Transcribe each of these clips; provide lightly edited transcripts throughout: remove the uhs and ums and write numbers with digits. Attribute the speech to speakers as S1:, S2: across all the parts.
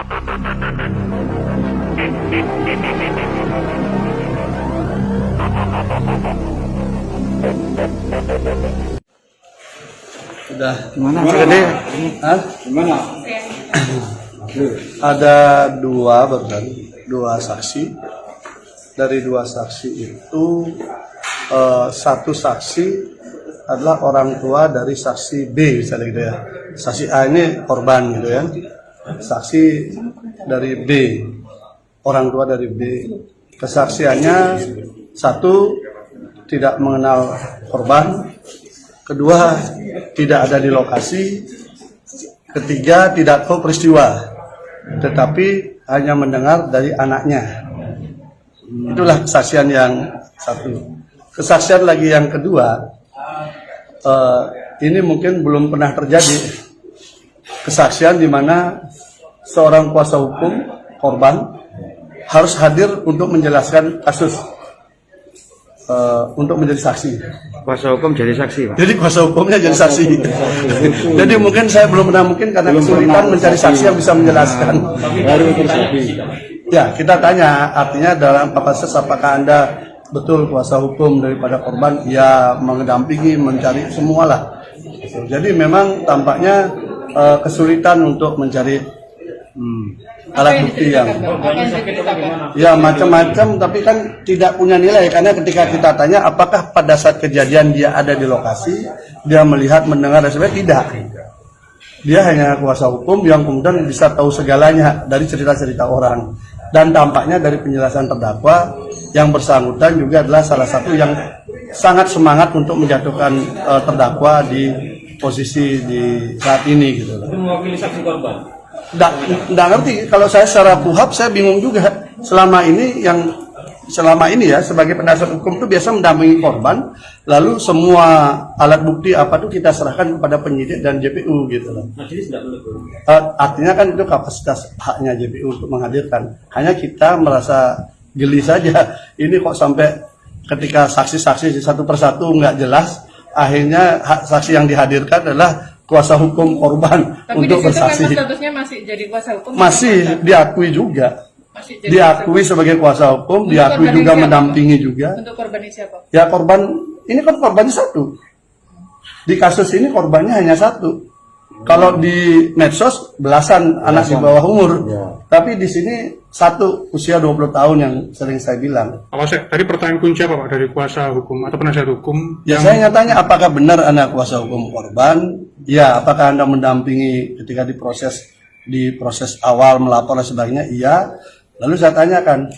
S1: Sudah.
S2: Gimana?
S1: Jadi,
S2: Gimana?
S1: ada dua saksi. Dari dua saksi itu satu saksi adalah orang tua dari saksi B, misalnya gitu ya. Saksi A ini korban gitu ya. Saksi dari B, orang tua dari B. Kesaksiannya satu, tidak mengenal korban. Kedua, tidak ada di lokasi. Ketiga, tidak tahu peristiwa, tetapi hanya mendengar dari anaknya. Itulah kesaksian yang satu. Kesaksian lagi yang kedua, ini mungkin belum pernah terjadi. Kesaksian di mana seorang kuasa hukum korban harus hadir untuk menjelaskan kasus, untuk menjadi saksi.
S2: Kuasa hukum jadi saksi, Pak?
S1: Jadi kuasa hukumnya jadi saksi. Jadi mungkin saya belum pernah, mungkin karena kesulitan mencari saksi yang bisa menjelaskan. Ya, kita tanya, artinya dalam kapasitas apakah Anda betul kuasa hukum daripada korban? Ya, mendampingi, mencari semualah. Jadi memang tampaknya kesulitan untuk mencari alat bukti yang ya macam-macam, tapi kan tidak punya nilai, karena ketika kita tanya apakah pada saat kejadian dia ada di lokasi, dia melihat, mendengar dan sebagainya, tidak. Dia hanya kuasa hukum yang kemudian bisa tahu segalanya dari cerita-cerita orang. Dan tampaknya dari penjelasan terdakwa, yang bersangkutan juga adalah salah satu yang sangat semangat untuk menjatuhkan terdakwa di posisi di saat ini gitu loh.
S3: Itu mewakili saksi korban.
S1: Nggak ngerti, kalau saya secara puhab saya bingung juga. Selama ini ya, sebagai penasihat hukum itu biasa mendampingi korban, lalu semua alat bukti apa tuh kita serahkan kepada penyidik dan JPU gitu loh.
S3: Majelis tidak menegur.
S1: Artinya kan itu kapasitas haknya JPU untuk menghadirkan. Hanya kita merasa geli saja. Ini kok sampai ketika saksi-saksi satu persatu nggak jelas, akhirnya saksi yang dihadirkan adalah kuasa hukum korban.
S4: Tapi
S1: untuk bersaksi.
S4: Tapi statusnya masih jadi kuasa hukum?
S1: Masih diakui juga. Diakui sebagai kuasa hukum, diakui juga mendampingi juga.
S4: Untuk korbannya siapa?
S1: Ya korban, ini kan korbannya satu. Di kasus ini korbannya hanya satu. Kalau di medsos belasan anak di bawah umur. Tapi di sini satu usia 20 tahun yang sering saya bilang.
S5: Tadi pertanyaan kunci apa Pak dari kuasa hukum atau penasihat hukum?
S1: Ya saya tanya apakah benar anak kuasa hukum korban? Ya, apakah Anda mendampingi ketika di proses awal melapor dan sebagainya? Iya. Lalu saya tanyakan,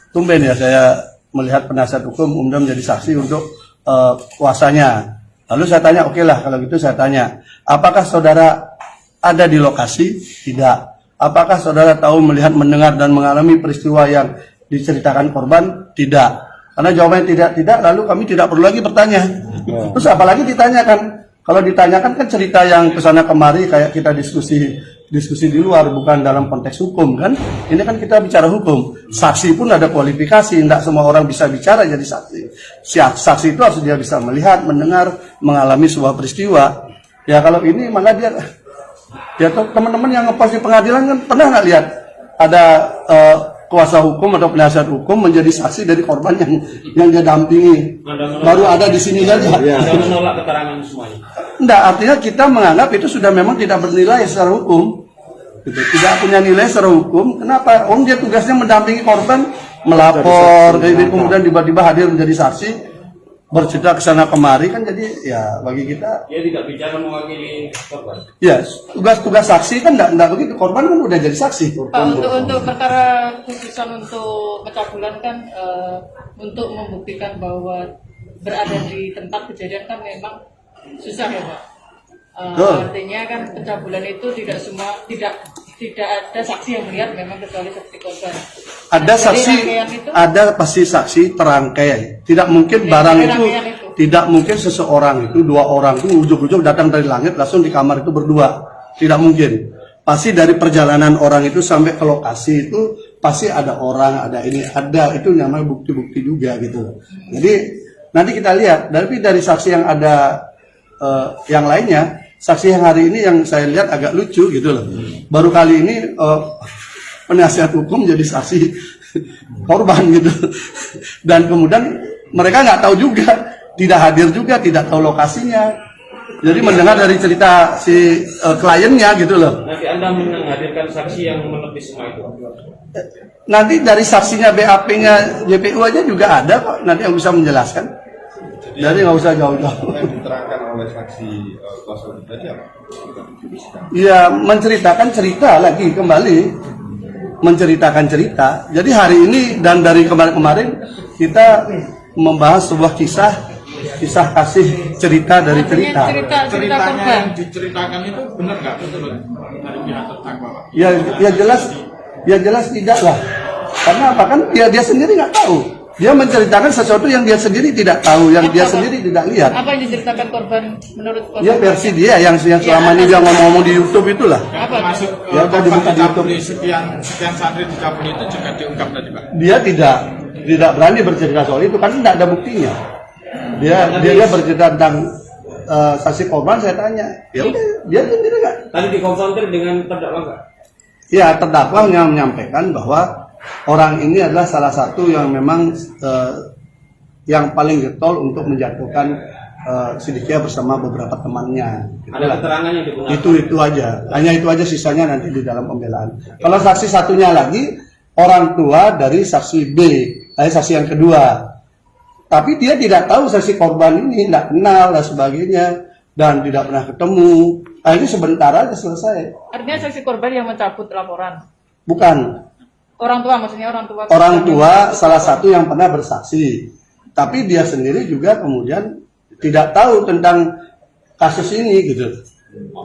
S1: tumben ya saya melihat penasihat hukum kemudian menjadi saksi untuk kuasanya. Lalu saya tanya, oke lah kalau gitu saya tanya, apakah saudara ada di lokasi? Tidak. Apakah saudara tahu, melihat, mendengar dan mengalami peristiwa yang diceritakan korban? Tidak. Karena jawabannya tidak, lalu kami tidak perlu lagi bertanya. Terus apalagi ditanyakan? Kalau ditanyakan kan cerita yang kesana kemari kayak kita diskusi di luar, bukan dalam konteks hukum kan. Ini kan kita bicara hukum. Saksi pun ada kualifikasi, tidak semua orang bisa bicara jadi saksi. Saksi itu harus dia bisa melihat, mendengar, mengalami sebuah peristiwa. Ya kalau ini mana dia, ya teman-teman yang ngepost di pengadilan kan pernah nggak lihat ada kuasa hukum atau penasihat hukum menjadi saksi dari korban yang dia dampingi. Baru ada di sini saja.
S3: Anda menolak keterangan semuanya.
S1: Enggak, artinya kita menganggap itu sudah memang tidak bernilai secara hukum. Gitu. Tidak punya nilai secara hukum. Kenapa? Dia tugasnya mendampingi korban, melapor, kemudian tiba-tiba hadir menjadi saksi, bercerita ke sana kemari kan, jadi ya bagi kita.
S3: Dia tidak bicara mewakili korban.
S1: Ya, tugas saksi kan enggak begitu. Korban kan udah jadi saksi.
S4: Untuk perkara khususan untuk pencabulan kan untuk membuktikan bahwa berada di tempat kejadian kan memang susah ya Pak. Artinya kan pencabulan itu tidak ada saksi yang melihat memang kecuali saksi korban.
S1: Ada saksi, ada pasti saksi terangkai. Tidak mungkin barang itu, tidak mungkin seseorang itu, dua orang itu ujuk-ujuk datang dari langit langsung di kamar itu berdua. Tidak mungkin. Pasti dari perjalanan orang itu sampai ke lokasi itu pasti ada orang, ada ini, ada itu namanya bukti-bukti juga gitu. Jadi nanti kita lihat. Tapi dari saksi yang ada yang lainnya, saksi yang hari ini yang saya lihat agak lucu gitu loh. Baru kali ini penasihat hukum jadi saksi korban gitu. Dan kemudian mereka nggak tahu juga, tidak hadir juga, tidak tahu lokasinya. Jadi mendengar dari cerita si kliennya gitu loh.
S3: Nanti Anda menghadirkan saksi yang menepis semua itu.
S1: Nanti dari saksinya BAP-nya JPU aja juga ada kok, nanti yang bisa menjelaskan. Jadi nggak usah jauh-jauh.
S6: Yang diterangkan oleh saksi kuasa hukum tadi apa?
S1: Iya, menceritakan cerita lagi kembali, menceritakan cerita. Jadi hari ini dan dari kemarin-kemarin kita membahas sebuah kisah kasih cerita dari cerita.
S4: Cerita korban.
S7: Diceritakan itu benar nggak betul dari pihak terdakwa, Pak?
S1: Ya jelas tidak lah. Karena apa kan dia sendiri nggak tahu. Dia menceritakan sesuatu yang dia sendiri tidak tahu, yang dia sendiri tidak lihat.
S4: Apa yang diceritakan korban menurut korban?
S1: Ya versi dia yang selama ini dia ngomong-ngomong di YouTube itulah.
S4: Apa?
S7: Masuk
S1: Ya, udah dibuka di YouTube.
S7: sekian santri dicabuli itu juga diungkap tadi, Pak.
S1: Dia tidak berani bercerita soal itu karena tidak ada buktinya. Dia bercerita tentang saksi korban. Saya tanya, ya udah dia sendiri nggak.
S3: Tadi dikonfrontir dengan terdakwa nggak?
S1: Ya terdakwa yang menyampaikan bahwa orang ini adalah salah satu yang memang yang paling getol untuk menjatuhkan Siddiqiyah bersama beberapa temannya.
S3: Ada keterangan yang digunakan.
S1: Itu aja, hanya itu aja, sisanya nanti di dalam pembelaan. Kalau saksi satunya lagi orang tua dari saksi B, saksi yang kedua. Tapi dia tidak tahu saksi korban ini, tidak kenal dan sebagainya, dan tidak pernah ketemu. Ini sebentar aja selesai.
S4: Artinya saksi korban yang mencabut laporan.
S1: Bukan.
S4: Orang tua, maksudnya orang tua.
S1: Orang tua salah satu yang pernah bersaksi. Tapi dia sendiri juga kemudian tidak tahu tentang kasus ini gitu.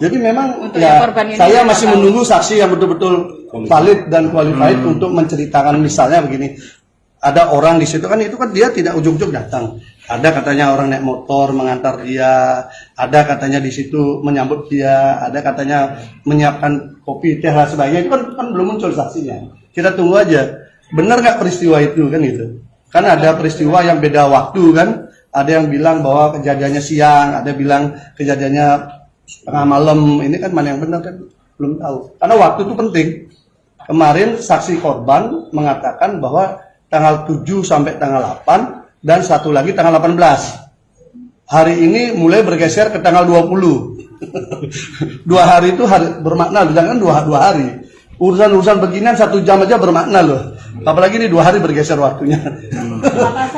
S1: Jadi memang
S4: Untuk
S1: ya
S4: yang korban ini
S1: saya
S4: tidak
S1: masih
S4: tahu.
S1: menunggu saksi yang betul-betul valid dan qualified untuk menceritakan misalnya begini. Ada orang di situ kan itu kan dia tidak ujuk-ujuk datang. Ada katanya orang naik motor mengantar dia, ada katanya di situ menyambut dia, ada katanya menyiapkan kopi teh dan sebagainya. Itu kan belum muncul saksinya. Kita tunggu aja. Benar nggak peristiwa itu kan gitu? Kan ada peristiwa yang beda waktu kan? Ada yang bilang bahwa kejadiannya siang, ada bilang kejadiannya tengah malam. Ini kan mana yang benar kan? Belum tahu. Karena waktu itu penting. Kemarin saksi korban mengatakan bahwa tanggal 7 sampai tanggal 8 dan satu lagi tanggal 18. Hari ini mulai bergeser ke tanggal 20. 2 hari itu bermakna, jangan 2 hari. Urusan-urusan beginian 1 jam aja bermakna loh. Apalagi ini 2 hari bergeser waktunya.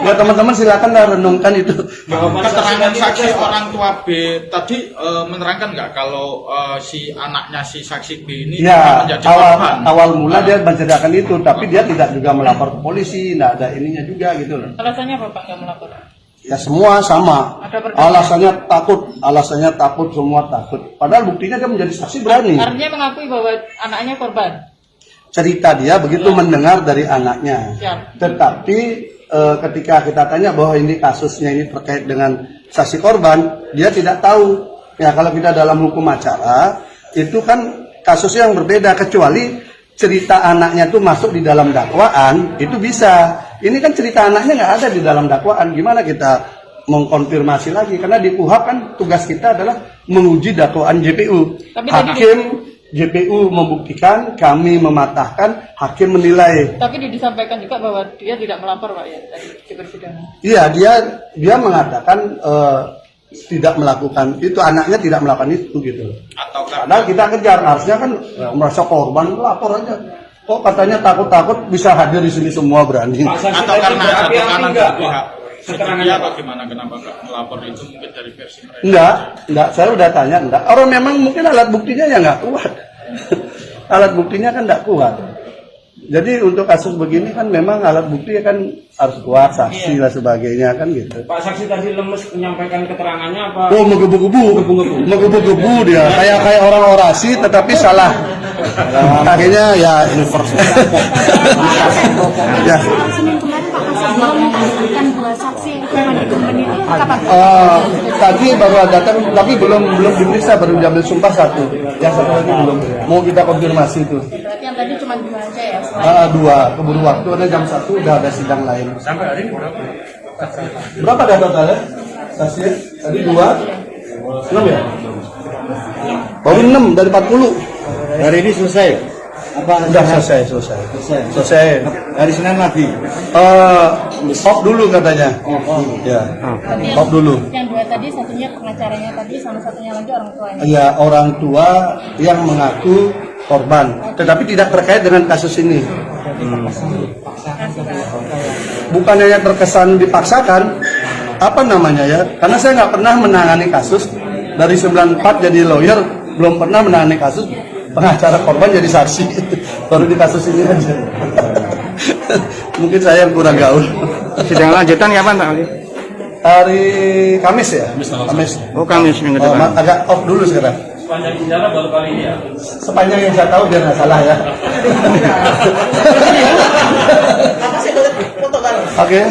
S1: Ya teman-teman silakan renungkan itu.
S7: Keterangan saksi orang tua B tadi menerangkan nggak kalau si anaknya si saksi B ini
S1: Ya,
S7: menjadi korban?
S1: awal mula dia menceritakan itu, tapi dia tidak juga melapor ke polisi, tidak ada ininya juga gitu loh.
S4: Alasannya apa Pak nggak melapor?
S1: Ya semua sama.
S4: Ada perbedaan.
S1: Alasannya takut, semua takut. Padahal buktinya dia menjadi saksi berani.
S4: Artinya mengakui bahwa anaknya korban.
S1: Cerita dia begitu mendengar dari anaknya.
S4: Siap.
S1: Tetapi ketika kita tanya bahwa ini kasusnya ini terkait dengan saksi korban, dia tidak tahu. Ya kalau kita dalam hukum acara itu kan kasusnya yang berbeda, kecuali cerita anaknya itu masuk di dalam dakwaan itu bisa. Ini kan cerita anaknya nggak ada di dalam dakwaan. Gimana kita mengkonfirmasi lagi? Karena di KUHP kan tugas kita adalah menguji dakwaan JPU.
S4: Tapi tadi
S1: Hakim JPU membuktikan, kami mematahkan, hakim menilai.
S4: Tapi disampaikan juga bahwa dia tidak melapor Pak ya di persidangan.
S1: Iya, dia mengatakan tidak melakukan itu, anaknya tidak melakukan itu gitu.
S7: Atau
S1: Padahal kita kejar, harusnya kan merasa korban lapor aja. Kok katanya takut-takut bisa hadir di sini semua berani.
S3: Pak saksi
S7: atau
S3: tadi
S7: karena ada
S3: berapi-api
S7: tekanan
S3: nggak,
S7: dari pihak
S3: Pak?
S7: Siddiqiyah atau gimana, kenapa nggak melapor itu mungkin dari versi mereka?
S1: Enggak, saya udah tanya, enggak. Orang memang mungkin alat buktinya ya nggak kuat. Alat buktinya kan nggak kuat. Jadi untuk kasus begini kan memang alat bukti kan harus kuat, saksi dan sebagainya kan gitu.
S3: Pak saksi tadi lemes menyampaikan keterangannya apa?
S1: Oh, menggebu-gebu dia. Kayak orang orasi tetapi salah. Akhirnya ya universal. Ya.
S8: Senin kemarin Pak Kasat bilang menghadirkan 2 saksi yang korban itu kapan?
S1: Tadi baru datang tapi belum diperiksa, baru diambil sumpah 1. Yang 1 lagi belum. Mau kita konfirmasi itu.
S8: Berarti yang tadi cuma 2 aja ya?
S1: 2 keburu waktu, ada jam 1 udah ada sidang lain.
S2: Sampai hari ini berapa?
S1: Berapa dah totalnya? Saksi tadi 2, 6 ya? Baru 6 dari 40.
S2: Hari ini selesai. Apa
S1: Sudah selesai.
S2: Hari Senin lagi.
S1: Off dulu katanya. Ya, off dulu.
S8: Yang dua tadi, satunya pengacaranya tadi, sama satunya lagi orang tuanya.
S1: Ya, orang tua yang mengaku korban, tetapi tidak terkait dengan kasus ini. Bukan hanya terkesan dipaksakan, apa namanya ya? Karena saya nggak pernah menangani kasus dari 94 jadi lawyer, belum pernah menangani kasus pengacara korban jadi saksi. Baru di kasus ini aja. Mungkin saya yang kurang gaul.
S2: Sidang lanjutan kapan Pak?
S1: Hari Kamis ya? Kamis.
S2: Oh, Kamis minggu depan.
S1: Agak off dulu sekarang.
S3: Sepanjang sejarah baru kali ini ya.
S1: Sepanjang yang saya tahu biar nggak salah ya. Oke.